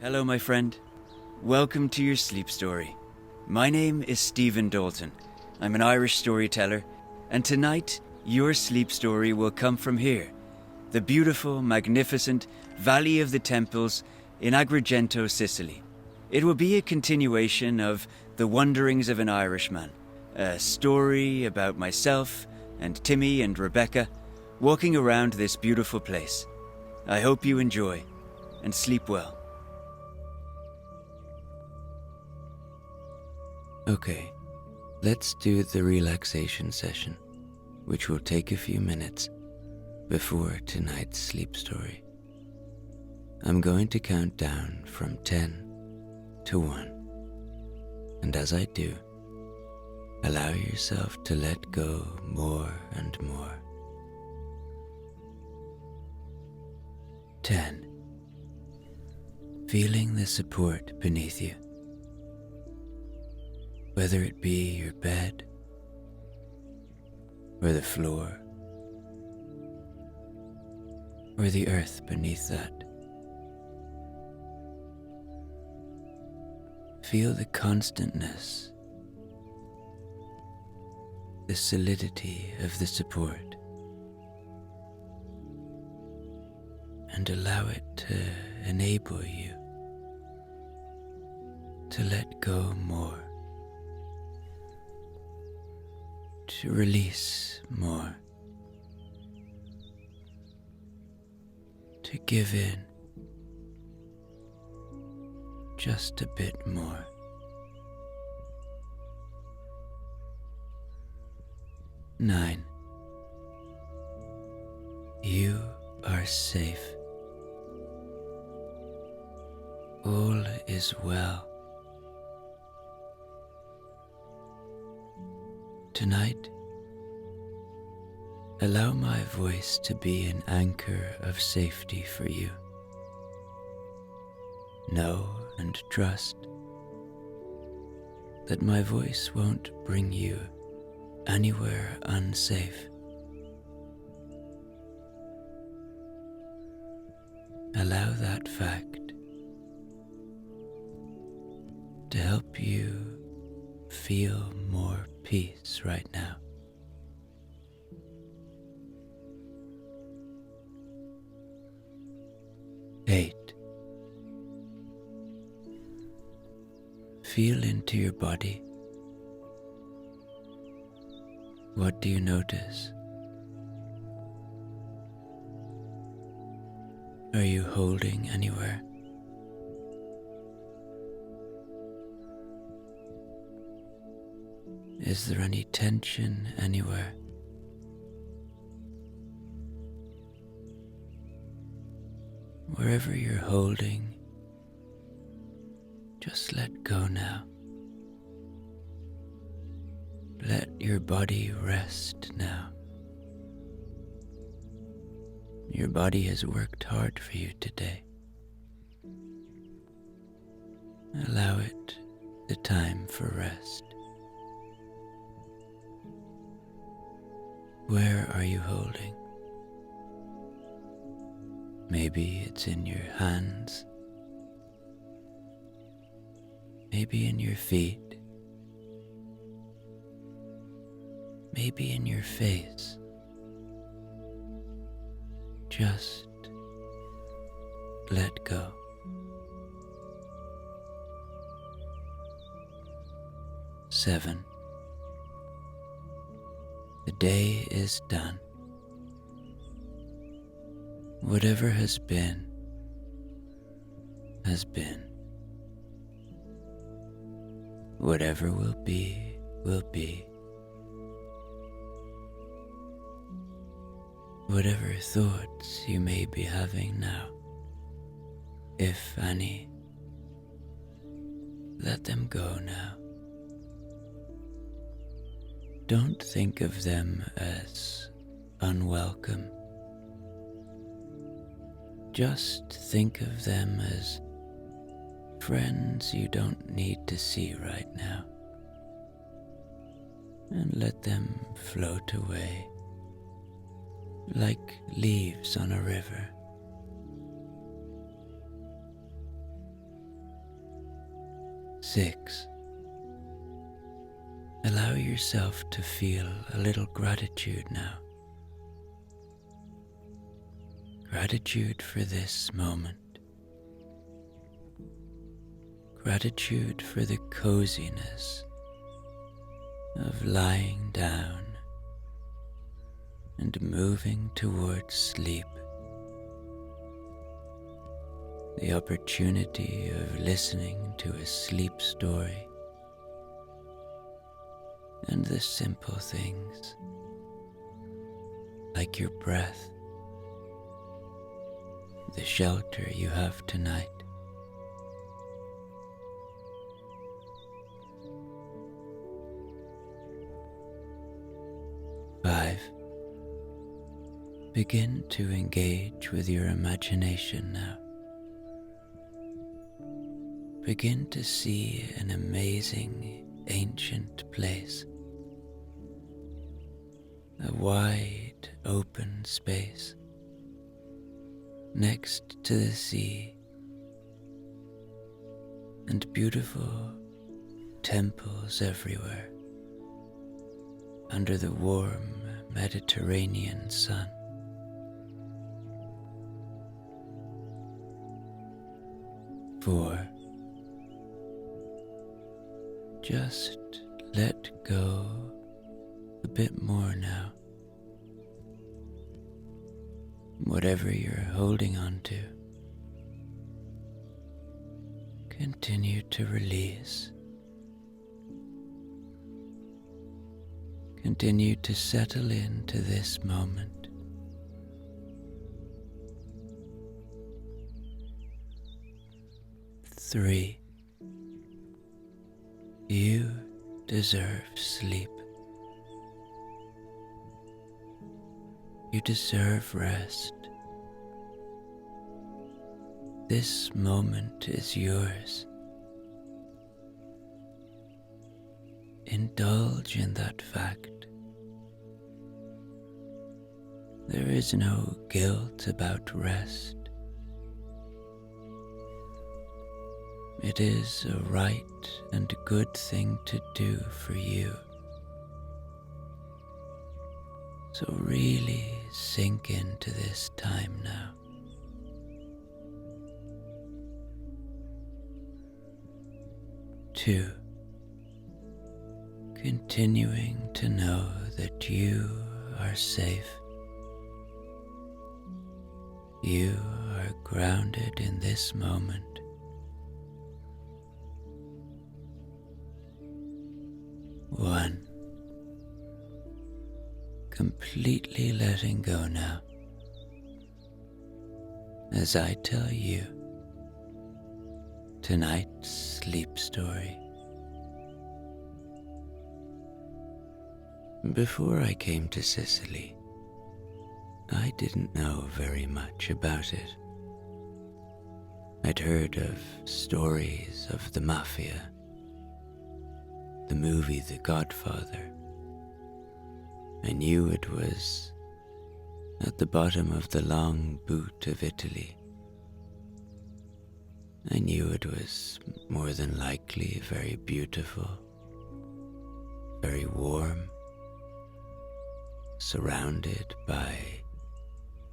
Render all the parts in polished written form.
Hello, my friend. Welcome to your sleep story. My name is Stephen Dalton. I'm an Irish storyteller, and tonight your sleep story will come from here, the beautiful, magnificent Valley of the Temples in Agrigento, Sicily. It will be a continuation of The Wanderings of an Irishman, a story about myself and Timmy and Rebecca walking around this beautiful place. I hope you enjoy and sleep well. Okay, let's do the relaxation session, which will take a few minutes before tonight's sleep story. I'm going to count down from 10 to 1, and as I do, allow yourself to let go more and more. 10. Feeling the support beneath you. Whether it be your bed, or the floor, or the earth beneath that. Feel the constantness, the solidity of the support, and allow it to enable you to let go more, to release more, to give in just a bit more. 9. You are safe. All is well. Tonight, allow my voice to be an anchor of safety for you. Know and trust that my voice won't bring you anywhere unsafe. Allow that fact to help you feel more peace right now. 8. Feel into your body. What do you notice? Are you holding anywhere? Is there any tension anywhere? Wherever you're holding, just let go now. Let your body rest now. Your body has worked hard for you today. Allow it the time for rest. Where are you holding? Maybe it's in your hands, maybe in your feet, maybe in your face. Just let go. 7. The day is done. Whatever has been, has been. Whatever will be, will be. Whatever thoughts you may be having now, if any, let them go now. Don't think of them as unwelcome. Just think of them as friends you don't need to see right now, and let them float away like leaves on a river. 6. Allow yourself to feel a little gratitude now. Gratitude for this moment. Gratitude for the coziness of lying down and moving towards sleep. The opportunity of listening to a sleep story and the simple things like your breath, the shelter you have tonight. Five. Begin to engage with your imagination now. Begin to see an amazing ancient place, a wide open space next to the sea, and beautiful temples everywhere under the warm Mediterranean sun. 4. Just let go a bit more now. Whatever you're holding on to, continue to release. Continue to settle into this moment. Three. You deserve sleep. You deserve rest. This moment is yours. Indulge in that fact. There is no guilt about rest. It is a right and good thing to do for you. So really sink into this time now. 2. Continuing to know that you are safe. You are grounded in this moment. 1. Completely letting go now, as I tell you tonight's sleep story. Before I came to Sicily, I didn't know very much about it. I'd heard of stories of the mafia, the movie The Godfather. I knew it was at the bottom of the long boot of Italy. I knew it was more than likely very beautiful, very warm, surrounded by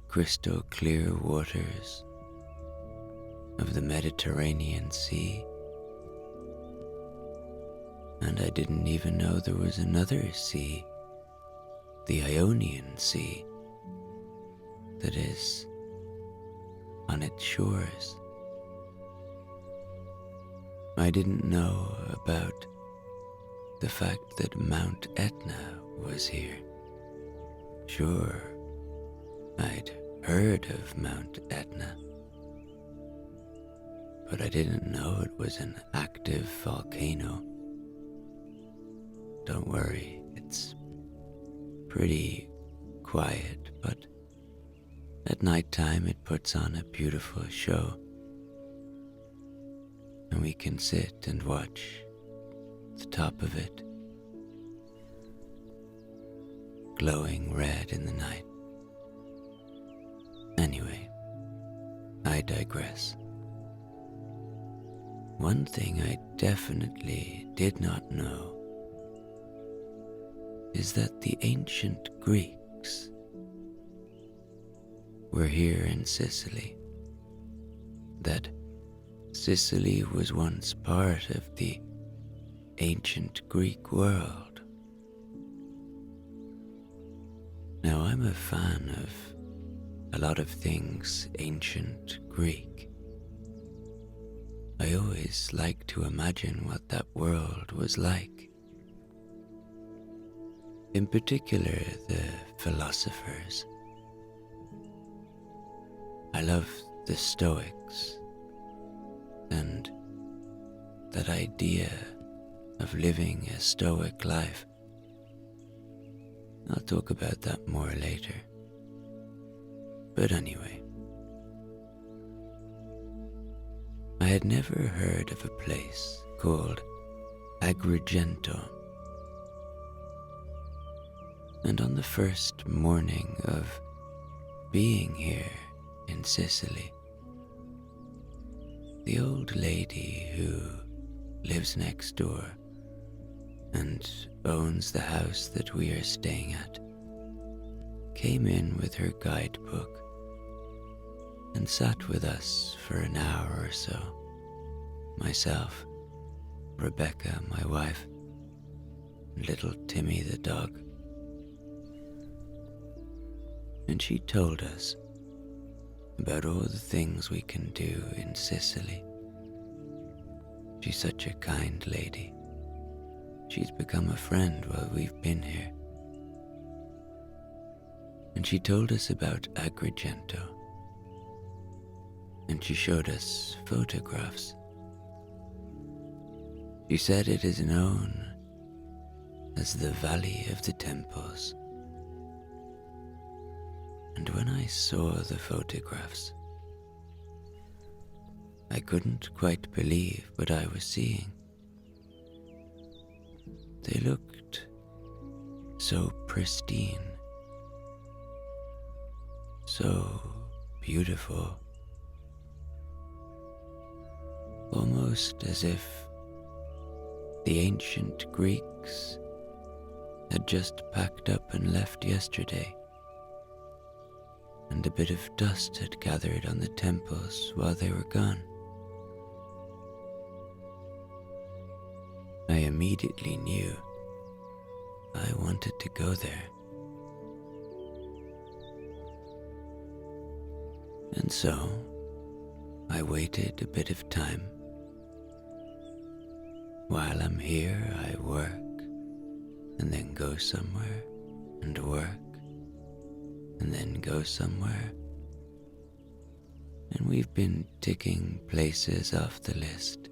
crystal clear waters of the Mediterranean Sea. And I didn't even know there was another sea, the Ionian Sea, that is on its shores. I didn't know about the fact that Mount Etna was here. Sure, I'd heard of Mount Etna, but I didn't know it was an active volcano. Don't worry, it's pretty quiet, but at nighttime it puts on a beautiful show. And we can sit and watch the top of it, glowing red in the night. Anyway, I digress. One thing I definitely did not know is that the ancient Greeks were here in Sicily, that Sicily was once part of the ancient Greek world. Now, I'm a fan of a lot of things ancient Greek. I always like to imagine what that world was like. In particular, the philosophers. I love the Stoics and that idea of living a Stoic life. I'll talk about that more later. But anyway, I had never heard of a place called Agrigento. And on the first morning of being here in Sicily, the old lady who lives next door and owns the house that we are staying at came in with her guidebook and sat with us for an hour or so. Myself, Rebecca, my wife, and little Timmy the dog. And she told us about all the things we can do in Sicily. She's such a kind lady. She's become a friend while we've been here. And she told us about Agrigento. And she showed us photographs. She said it is known as the Valley of the Temples. And when I saw the photographs, I couldn't quite believe what I was seeing. They looked so pristine, so beautiful, almost as if the ancient Greeks had just packed up and left yesterday, and a bit of dust had gathered on the temples while they were gone. I immediately knew I wanted to go there. And so I waited a bit of time. While I'm here, I work and then go somewhere and work and then go somewhere. And we've been ticking places off the list.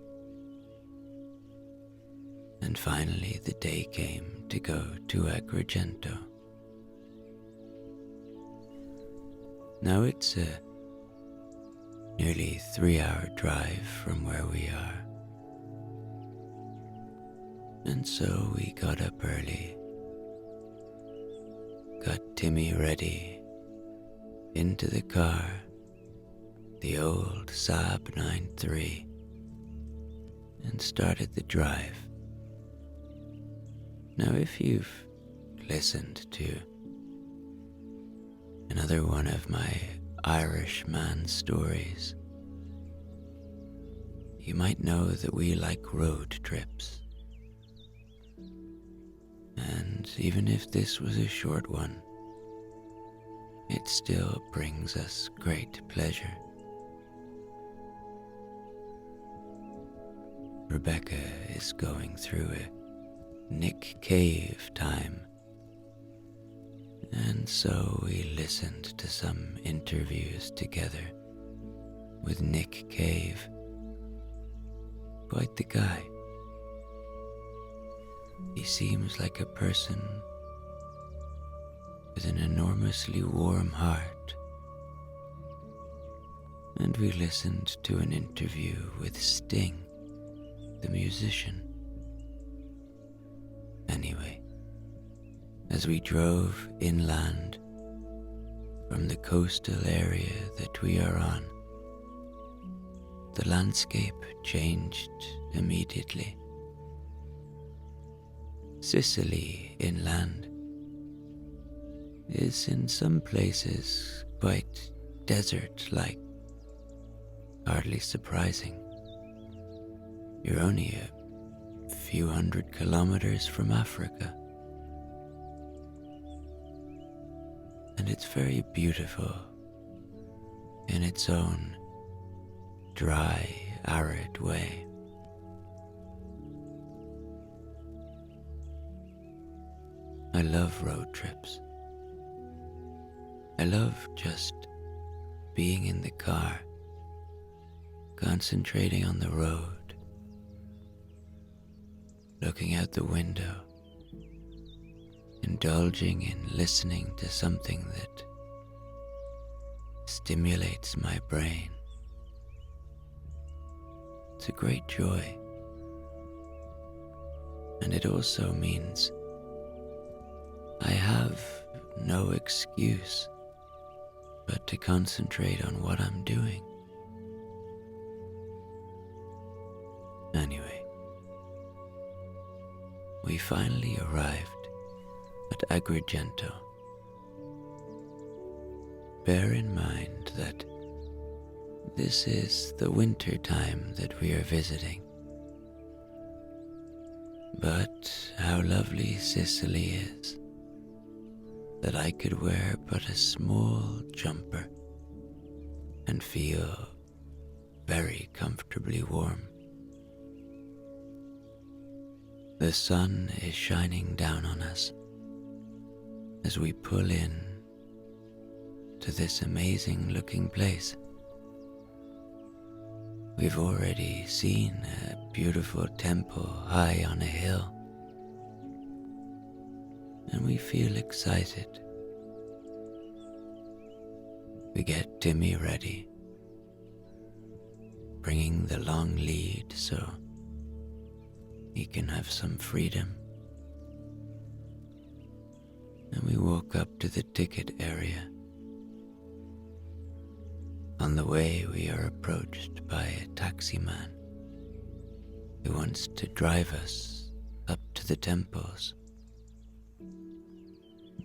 And finally the day came to go to Agrigento. Now it's a nearly 3-hour drive from where we are. And so we got up early, got Timmy ready, into the car, the old Saab 9-3, and started the drive. Now if you've listened to another one of my Irishman stories, you might know that we like road trips. And even if this was a short one, it still brings us great pleasure. Rebecca is going through a Nick Cave time, and so we listened to some interviews together with Nick Cave. Quite the guy. He seems like a person with an enormously warm heart. And we listened to an interview with Sting, the musician. Anyway, as we drove inland from the coastal area that we are on, the landscape changed immediately. Sicily inland is in some places quite desert-like, hardly surprising. You're only a few 100 kilometers from Africa. And it's very beautiful in its own dry, arid way. I love road trips. I love just being in the car, concentrating on the road, looking out the window, indulging in listening to something that stimulates my brain. It's a great joy, and it also means I have no excuse but to concentrate on what I'm doing. Anyway, we finally arrived at Agrigento. Bear in mind that this is the winter time that we are visiting. But how lovely Sicily is, that I could wear but a small jumper and feel very comfortably warm. The sun is shining down on us as we pull in to this amazing looking place. We've already seen a beautiful temple high on a hill, and we feel excited. We get Timmy ready, bringing the long lead so he can have some freedom. And we walk up to the ticket area. On the way, we are approached by a taxi man who wants to drive us up to the temples.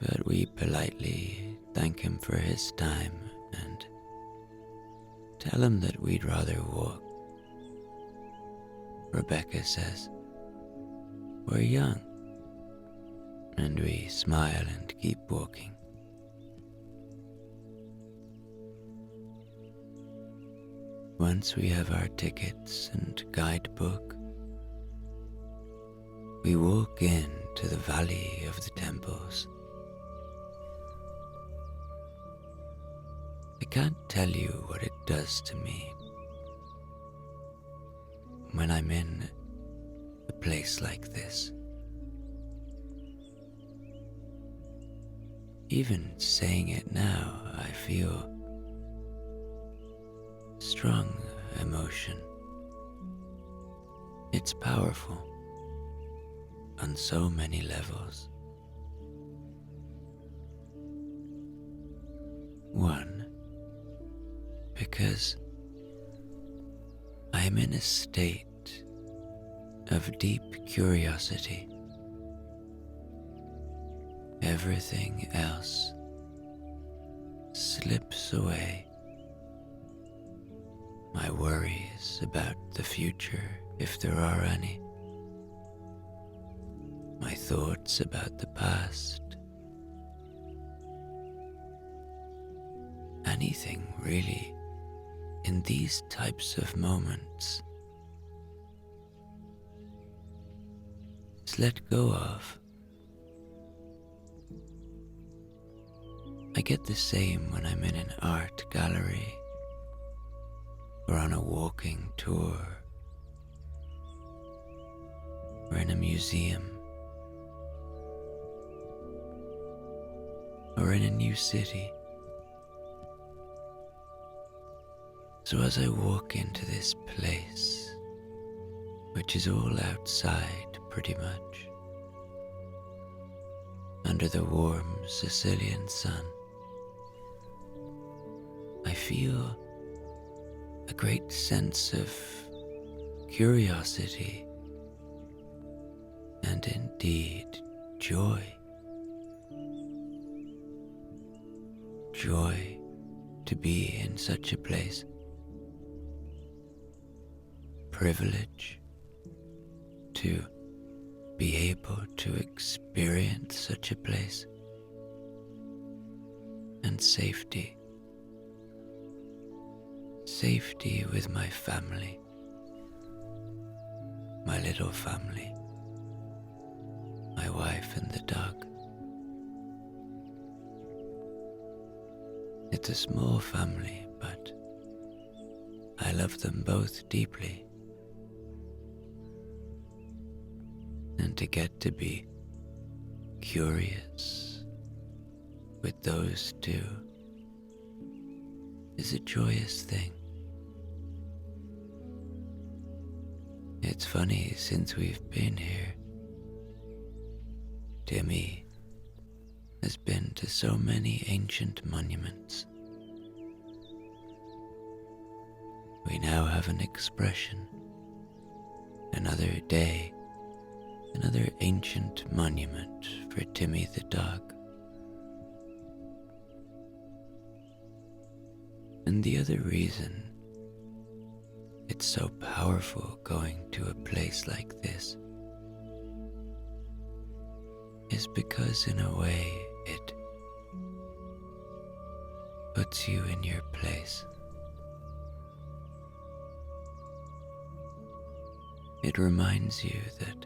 But we politely thank him for his time and tell him that we'd rather walk. Rebecca says, "We're young," and we smile and keep walking. Once we have our tickets and guidebook, we walk in to the Valley of the Temples. I can't tell you what it does to me when I'm in a place like this. Even saying it now, I feel strong emotion. It's powerful on so many levels. One, because I am in a state of deep curiosity. Everything else slips away. My worries about the future, if there are any. My thoughts about the past. Anything really in these types of moments is let go of. I get the same when I'm in an art gallery or on a walking tour or in a museum or in a new city. So as I walk into this place, which is all outside pretty much, under the warm Sicilian sun, I feel a great sense of curiosity and indeed joy. Joy to be in such a place. Privilege to be able to experience such a place. And safety. Safety with my family. My little family. My wife and the dog. It's a small family, but I love them both deeply. And to get to be curious with those two is a joyous thing. It's funny, since we've been here, Timmy has been to so many ancient monuments. We now have an expression, another day, another ancient monument for Timmy the dog. And the other reason it's so powerful going to a place like this is because in a way it puts you in your place. It reminds you that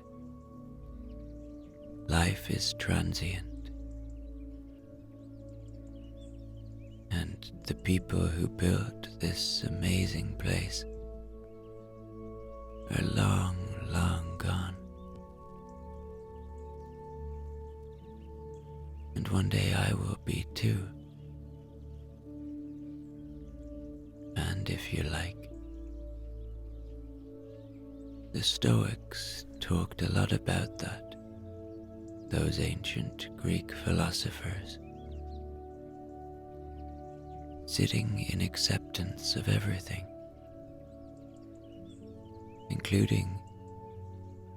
life is transient, and the people who built this amazing place are long, long gone. And one day I will be too. And if you like, the Stoics talked a lot about that, those ancient Greek philosophers, sitting in acceptance of everything, including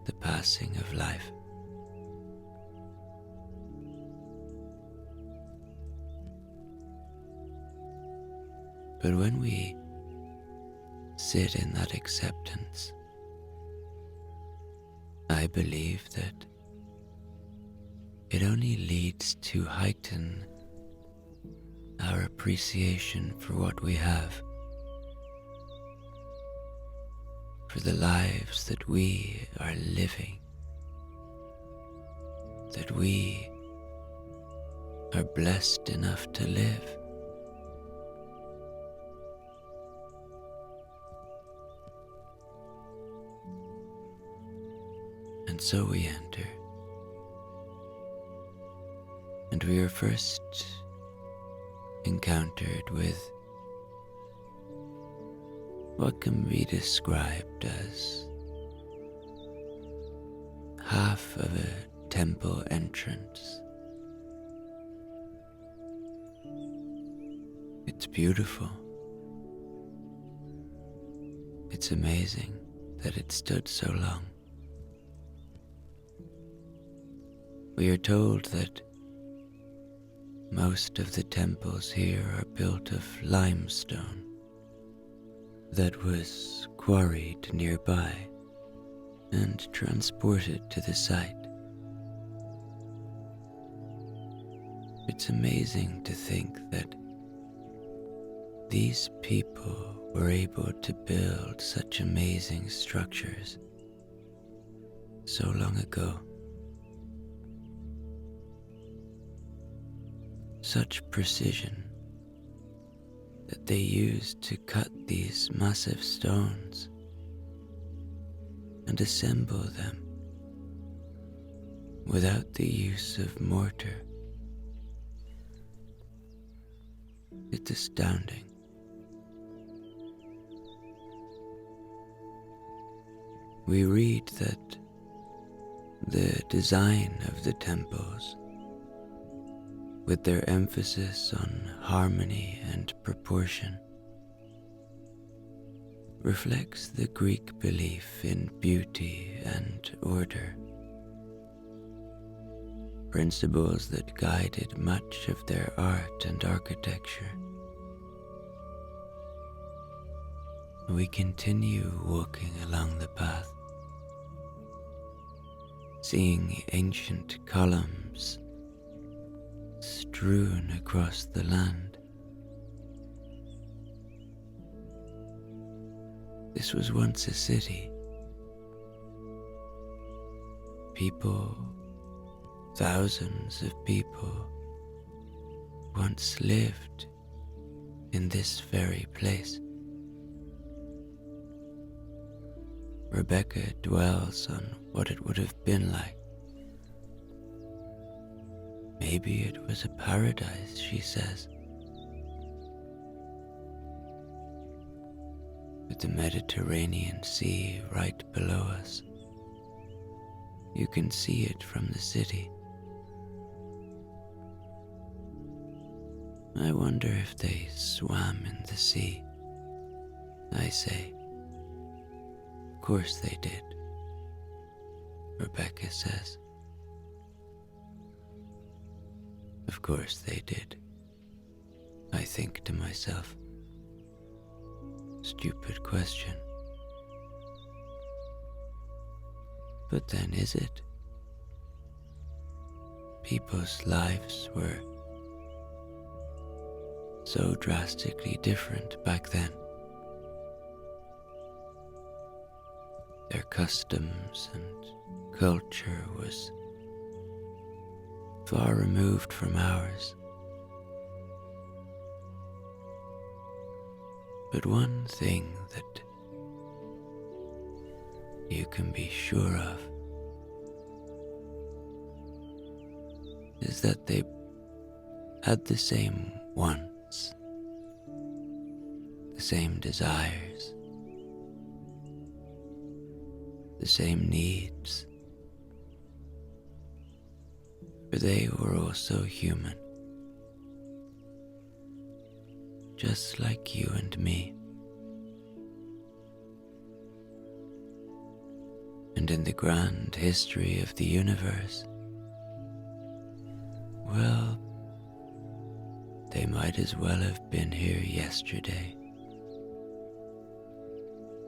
the passing of life. But when we sit in that acceptance, I believe that it only leads to heighten our appreciation for what we have, for the lives that we are living, that we are blessed enough to live. And so we enter, and we are first encountered with what can be described as half of a temple entrance. It's beautiful. It's amazing that it stood so long. We are told that most of the temples here are built of limestone that was quarried nearby and transported to the site. It's amazing to think that these people were able to build such amazing structures so long ago. Such precision that they used to cut these massive stones and assemble them without the use of mortar. It's astounding. We read that the design of the temples, with their emphasis on harmony and proportion, reflects the Greek belief in beauty and order, principles that guided much of their art and architecture. We continue walking along the path, seeing ancient columns strewn across the land. This was once a city. People, thousands of people, once lived in this very place. Rebecca dwells on what it would have been like. Maybe it was a paradise, she says. With the Mediterranean Sea right below us, you can see it from the city. I wonder if they swam in the sea, I say. Of course they did, Rebecca says. Of course they did, I think to myself. Stupid question. But then is it? People's lives were so drastically different back then. Their customs and culture was far removed from ours. But one thing that you can be sure of is that they had the same wants, the same desires, the same needs, for they were also human, just like you and me. And in the grand history of the universe, well, they might as well have been here yesterday.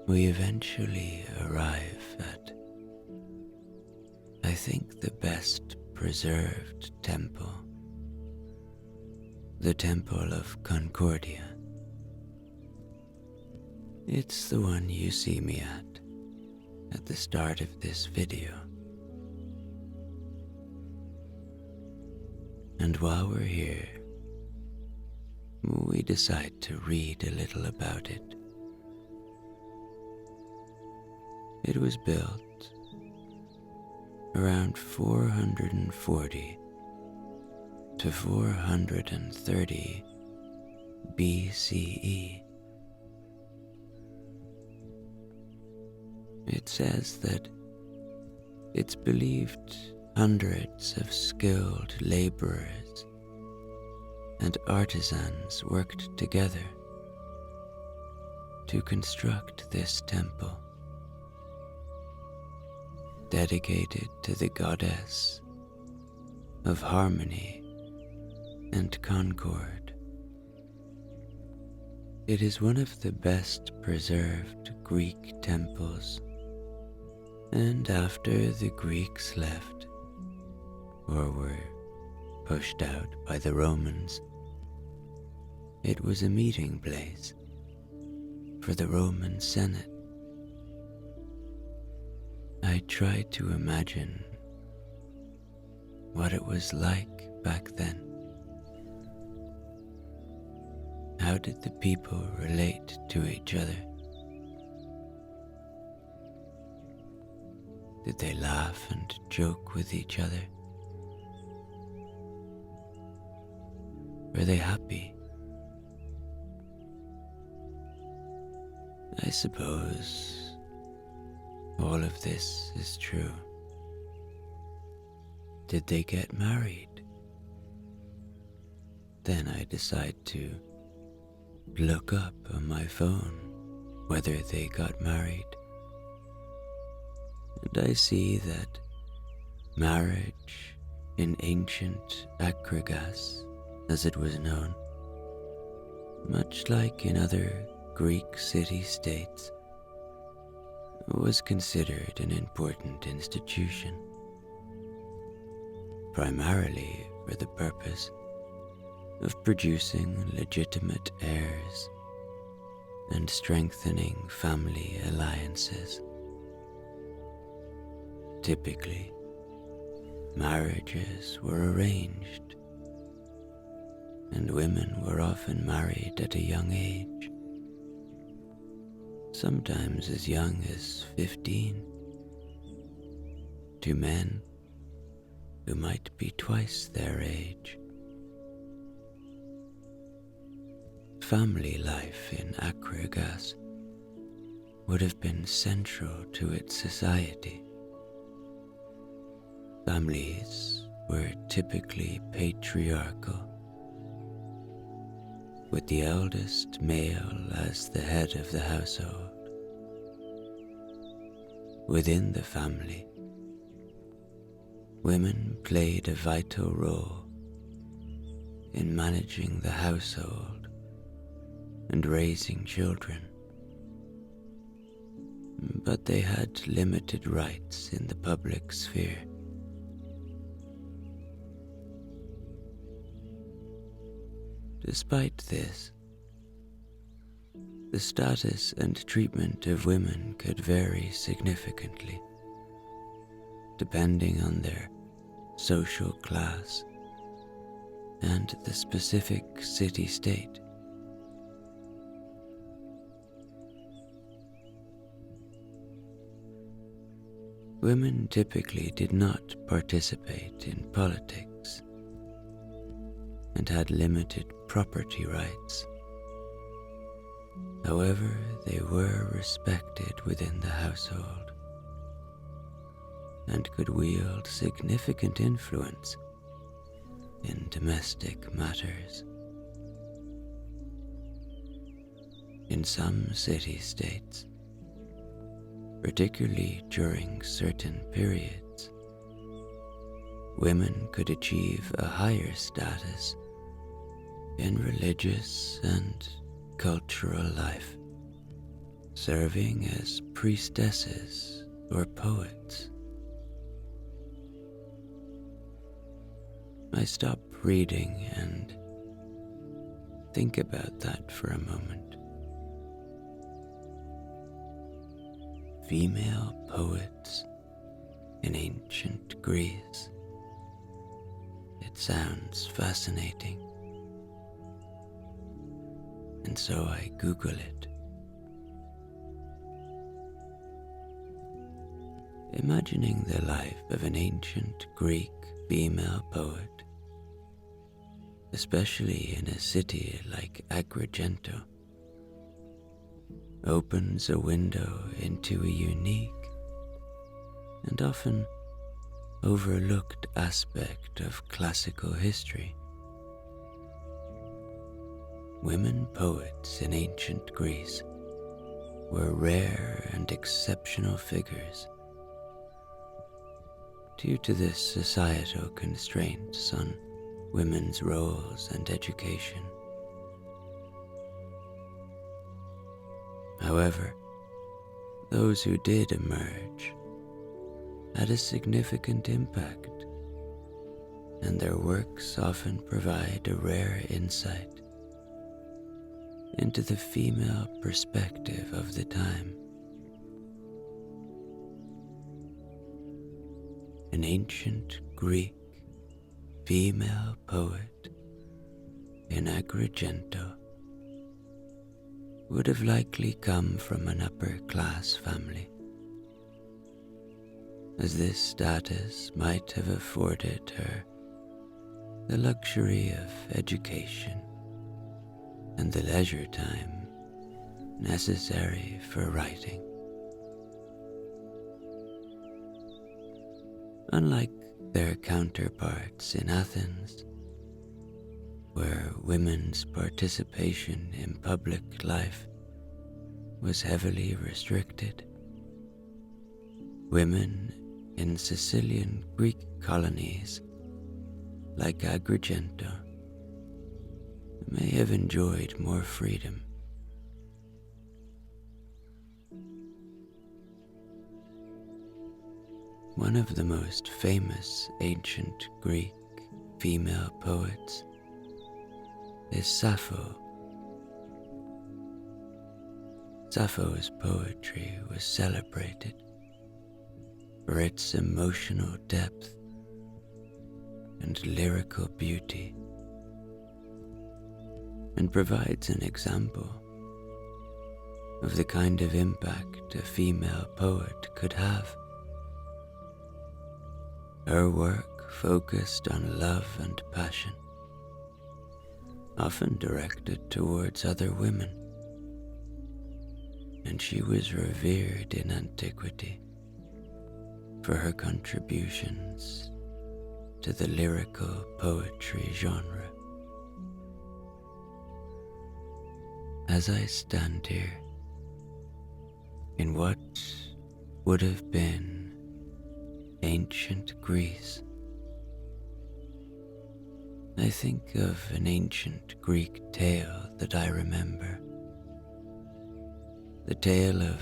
We eventually arrive at, I think, the best preserved temple, the Temple of Concordia. It's the one you see me at the start of this video. And while we're here, we decide to read a little about it. It was built around 440 to 430 BCE. It says that it's believed hundreds of skilled laborers and artisans worked together to construct this temple, dedicated to the goddess of harmony and concord. It is one of the best preserved Greek temples, and after the Greeks left, or were pushed out by the Romans, it was a meeting place for the Roman Senate. I tried to imagine what it was like back then. How did the people relate to each other? Did they laugh and joke with each other? Were they happy? I suppose all of this is true. Did they get married? Then I decide to look up on my phone whether they got married. And I see that marriage in ancient Agrigento, as it was known, much like in other Greek city-states, was considered an important institution, primarily for the purpose of producing legitimate heirs and strengthening family alliances. Typically, marriages were arranged, and women were often married at a young age, sometimes as young as 15, to men who might be twice their age. Family life in Agrigento would have been central to its society. Families were typically patriarchal, with the eldest male as the head of the household. Within the family, women played a vital role in managing the household and raising children, but they had limited rights in the public sphere. Despite this, the status and treatment of women could vary significantly, depending on their social class and the specific city-state. Women typically did not participate in politics and had limited property rights. However, they were respected within the household and could wield significant influence in domestic matters. In some city-states, particularly during certain periods, women could achieve a higher status in religious and cultural life, serving as priestesses or poets. I stop reading and think about that for a moment. Female poets in ancient Greece. It sounds fascinating. And so I Google it. Imagining the life of an ancient Greek female poet, especially in a city like Agrigento, opens a window into a unique and often overlooked aspect of classical history. Women poets in ancient Greece were rare and exceptional figures due to the societal constraints on women's roles and education. However, those who did emerge had a significant impact, and their works often provide a rare insight into the female perspective of the time. An ancient Greek female poet in Agrigento would have likely come from an upper-class family, as this status might have afforded her the luxury of education and the leisure time necessary for writing. Unlike their counterparts in Athens, where women's participation in public life was heavily restricted. Women in Sicilian Greek colonies like Agrigento may have enjoyed more freedom. One of the most famous ancient Greek female poets is Sappho. Sappho's poetry was celebrated for its emotional depth and lyrical beauty, and provides an example of the kind of impact a female poet could have. Her work focused on love and passion, often directed towards other women, and she was revered in antiquity for her contributions to the lyrical poetry genre. As I stand here in what would have been ancient Greece, I think of an ancient Greek tale that I remember. The tale of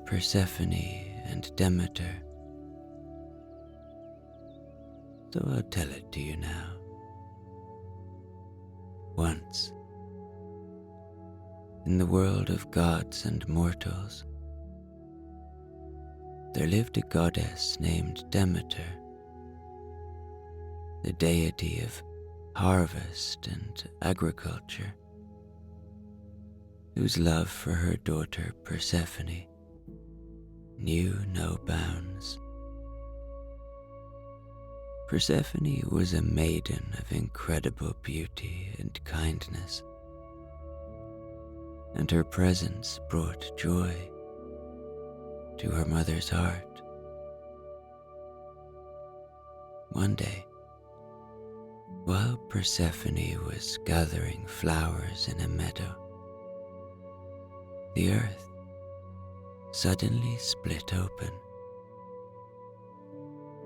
Persephone and Demeter. So I'll tell it to you now. Once, in the world of gods and mortals, there lived a goddess named Demeter, the deity of harvest and agriculture, whose love for her daughter Persephone knew no bounds. Persephone was a maiden of incredible beauty and kindness, and her presence brought joy to her mother's heart. One day, while Persephone was gathering flowers in a meadow, the earth suddenly split open,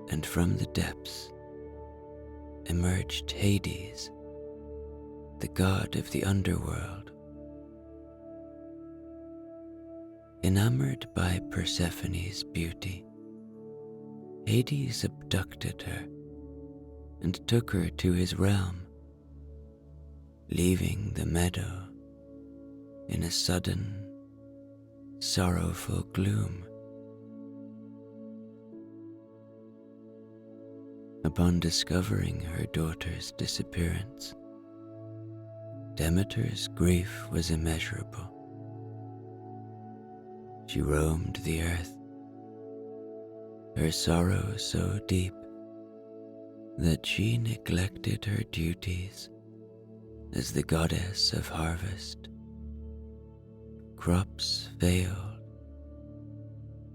and from the depths emerged Hades, the god of the underworld. Enamored by Persephone's beauty, Hades abducted her and took her to his realm, leaving the meadow in a sudden, sorrowful gloom. Upon discovering her daughter's disappearance, Demeter's grief was immeasurable. She roamed the earth, her sorrow so deep that she neglected her duties as the goddess of harvest. Crops failed,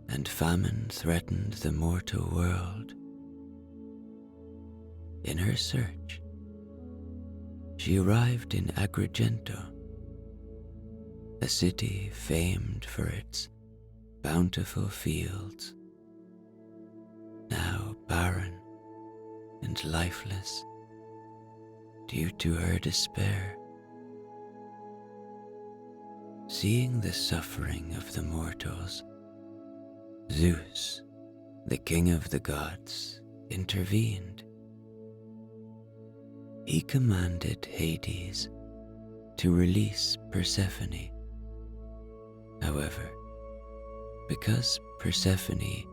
and famine threatened the mortal world. In her search, she arrived in Agrigento, a city famed for its bountiful fields, now barren and lifeless due to her despair. Seeing the suffering of the mortals, Zeus, the king of the gods, intervened. He commanded Hades to release Persephone. However, because Persephone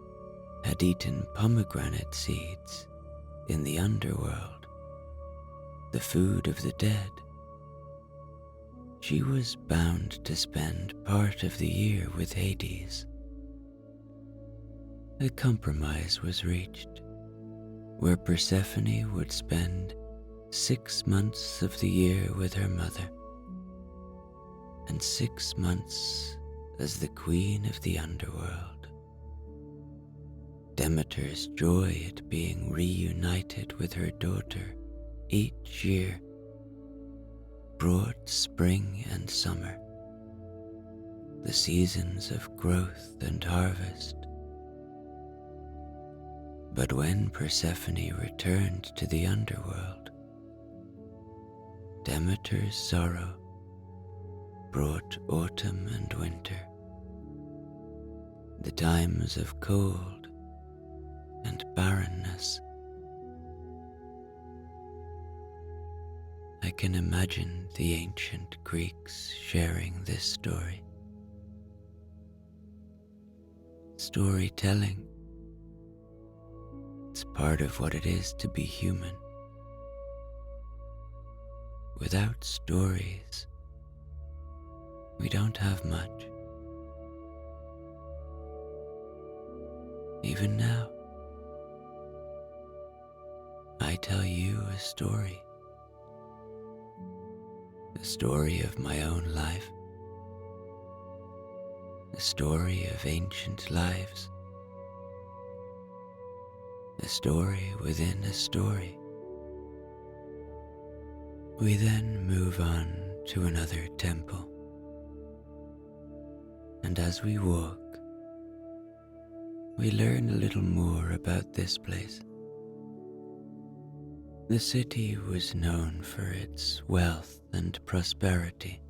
had eaten pomegranate seeds in the underworld, the food of the dead, she was bound to spend part of the year with Hades. A compromise was reached, where Persephone would spend 6 months of the year with her mother, and 6 months as the queen of the underworld. Demeter's joy at being reunited with her daughter each year brought spring and summer, the seasons of growth and harvest. But when Persephone returned to the underworld, Demeter's sorrow brought autumn and winter, the times of cold and barrenness. I can imagine the ancient Greeks sharing this story. Storytelling, it's part of what it is to be human. Without stories, we don't have much. Even now, I tell you a story of my own life, a story of ancient lives, a story within a story. We then move on to another temple, and as we walk, we learn a little more about this place. The city was known for its wealth and prosperity.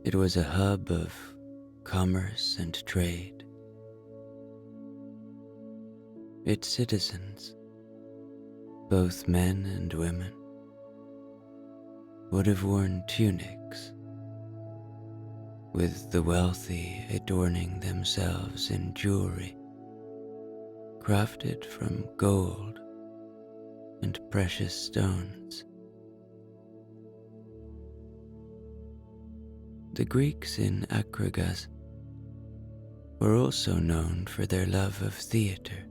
It was a hub of commerce and trade. Its citizens, both men and women, would have worn tunics, with the wealthy adorning themselves in jewelry crafted from gold and precious stones. The Greeks in Agrigento were also known for their love of theatre,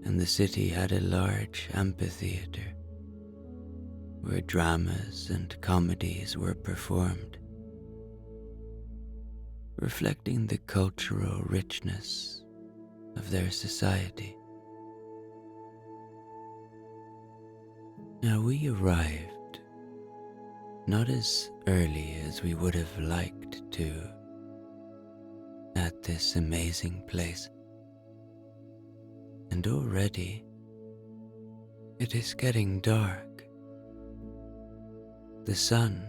and the city had a large amphitheatre where dramas and comedies were performed, reflecting the cultural richness of their society. Now we arrived not as early as we would have liked to at this amazing place, and already it is getting dark. The sun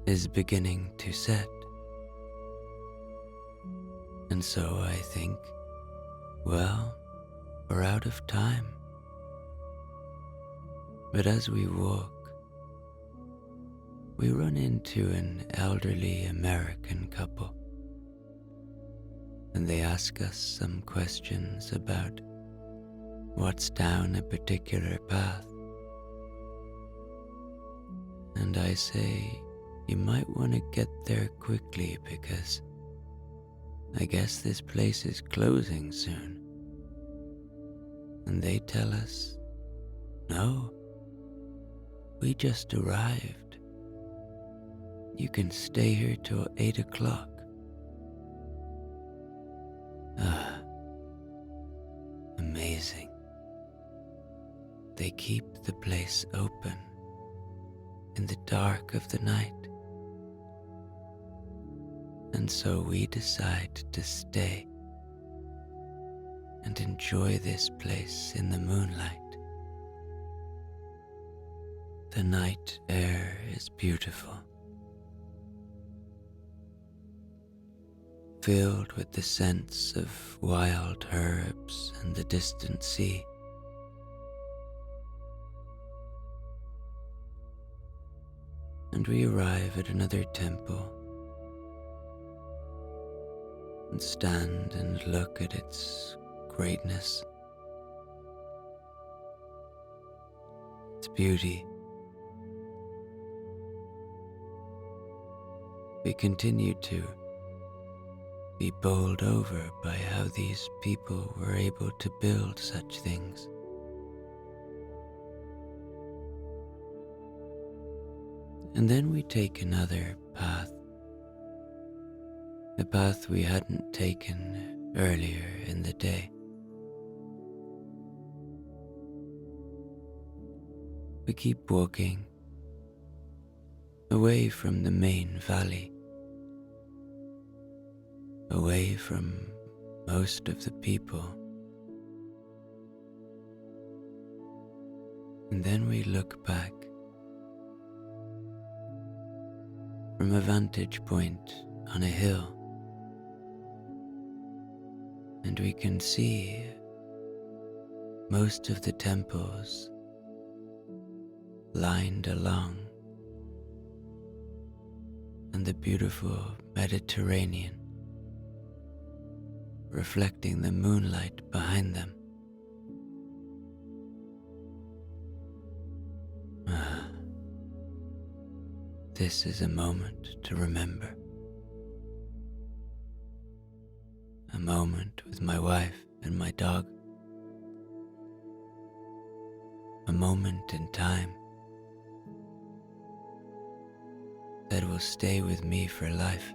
is beginning to set, and so I think, well, we're out of time. But as we walk, we run into an elderly American couple, and they ask us some questions about what's down a particular path. And I say, you might want to get there quickly because I guess this place is closing soon. And they tell us, no, we just arrived. You can stay here till 8 o'clock. Ah, amazing. They keep the place open in the dark of the night. And so we decide to stay and enjoy this place in the moonlight. The night air is beautiful, filled with the scents of wild herbs and the distant sea. And we arrive at another temple and stand and look at its greatness, its beauty. We continue to be bowled over by how these people were able to build such things. And then we take another path, a path we hadn't taken earlier in the day. We keep walking, away from the main valley, away from most of the people. And then we look back from a vantage point on a hill, and we can see most of the temples lined along, and the beautiful Mediterranean reflecting the moonlight behind them. This is a moment to remember. A moment with my wife and my dog. A moment in time that will stay with me for life.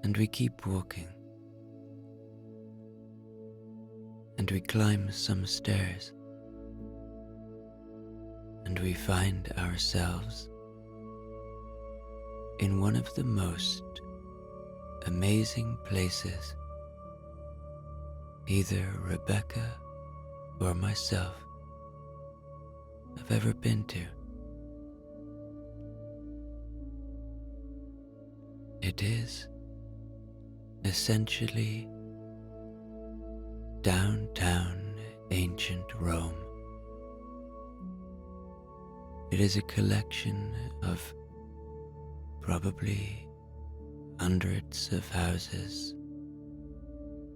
And we keep walking. And we climb some stairs. And we find ourselves in one of the most amazing places either Rebecca or myself have ever been to. It is essentially downtown ancient Rome. It is a collection of probably hundreds of houses,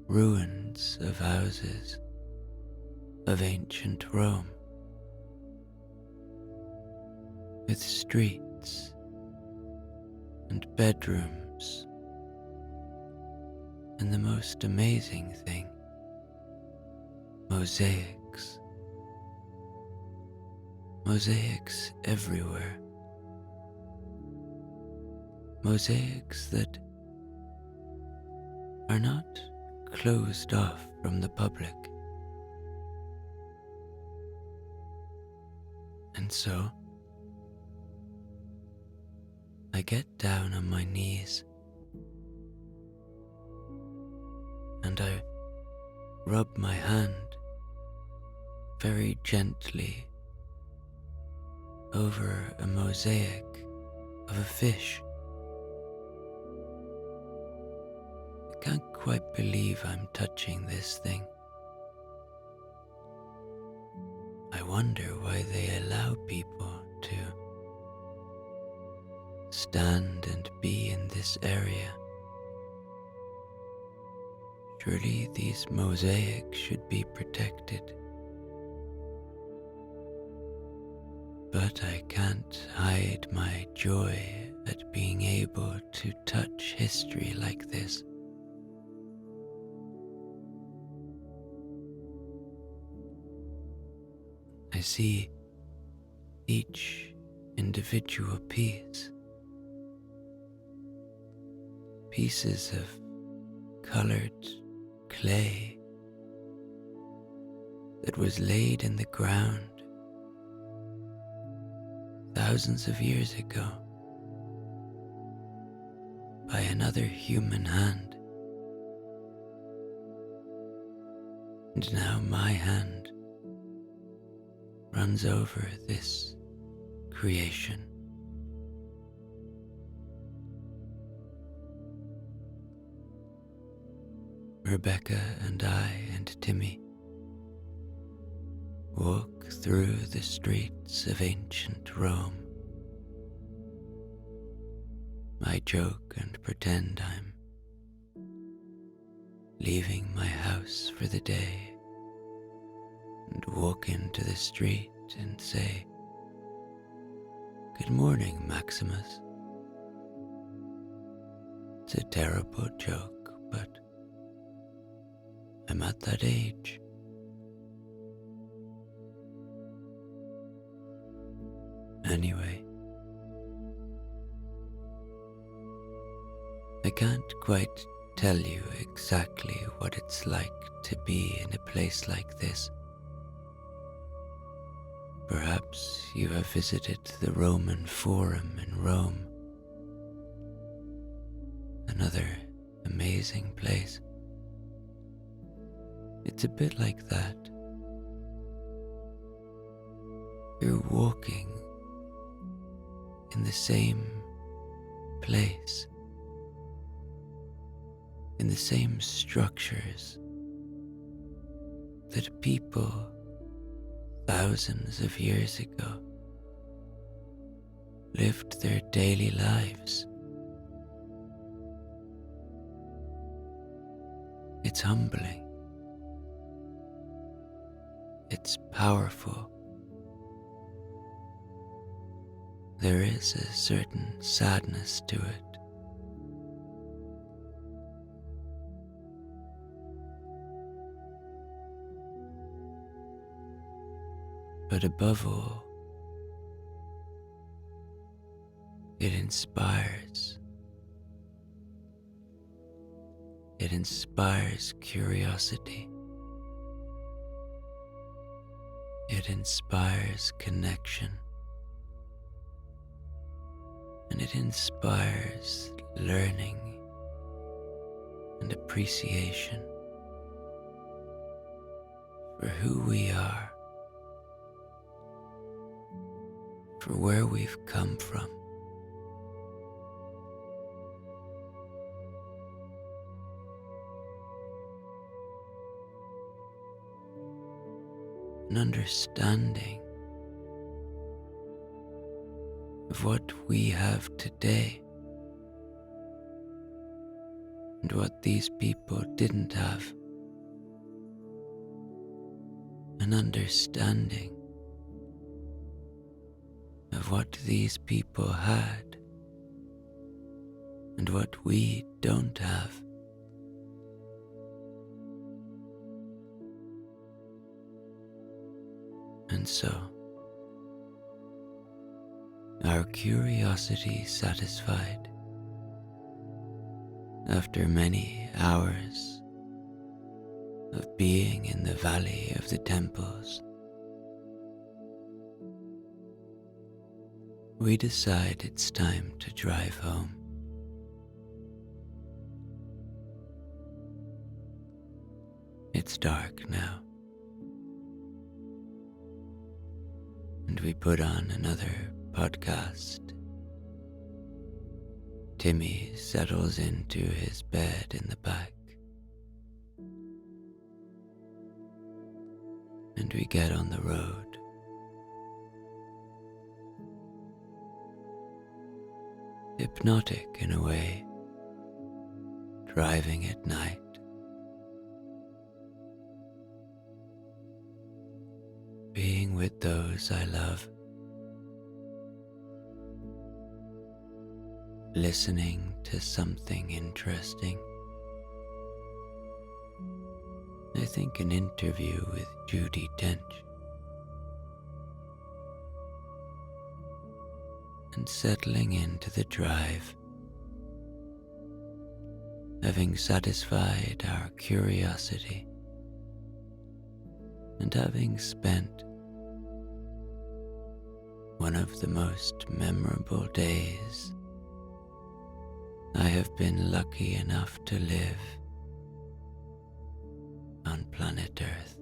ruins of houses of ancient Rome, with streets and bedrooms, and the most amazing thing, mosaics. Mosaics everywhere. Mosaics that are not closed off from the public. And so, I get down on my knees and I rub my hand very gently over a mosaic of a fish. I can't quite believe I'm touching this thing. I wonder why they allow people to stand and be in this area. Surely these mosaics should be protected. But I can't hide my joy at being able to touch history like this. I see each individual piece, pieces of colored clay that was laid in the ground thousands of years ago by another human hand. And now my hand runs over this creation. Rebecca and I and Timmy walk through the streets of ancient Rome. I joke and pretend I'm leaving my house for the day and walk into the street and say, "Good morning, Maximus." It's a terrible joke, but I'm at that age. Anyway, I can't quite tell you exactly what it's like to be in a place like this. Perhaps you have visited the Roman Forum in Rome. Another amazing place. It's a bit like that. You're walking in the same place, in the same structures that people thousands of years ago lived their daily lives. It's humbling. It's powerful. There is a certain sadness to it. But above all, it inspires. It inspires curiosity. It inspires connection. And it inspires learning and appreciation for who we are, for where we've come from. An understanding of what we have today and what these people didn't have. An understanding of what these people had and what we don't have. And so, our curiosity satisfied, after many hours of being in the valley of the temples, we decide it's time to drive home. It's dark now, and we put on another podcast. Timmy settles into his bed in the back, and we get on the road. Hypnotic in a way, driving at night. Being with those I love. Listening to something interesting. I think an interview with Judi Dench. And settling into the drive, having satisfied our curiosity and having spent one of the most memorable days I have been lucky enough to live on planet Earth.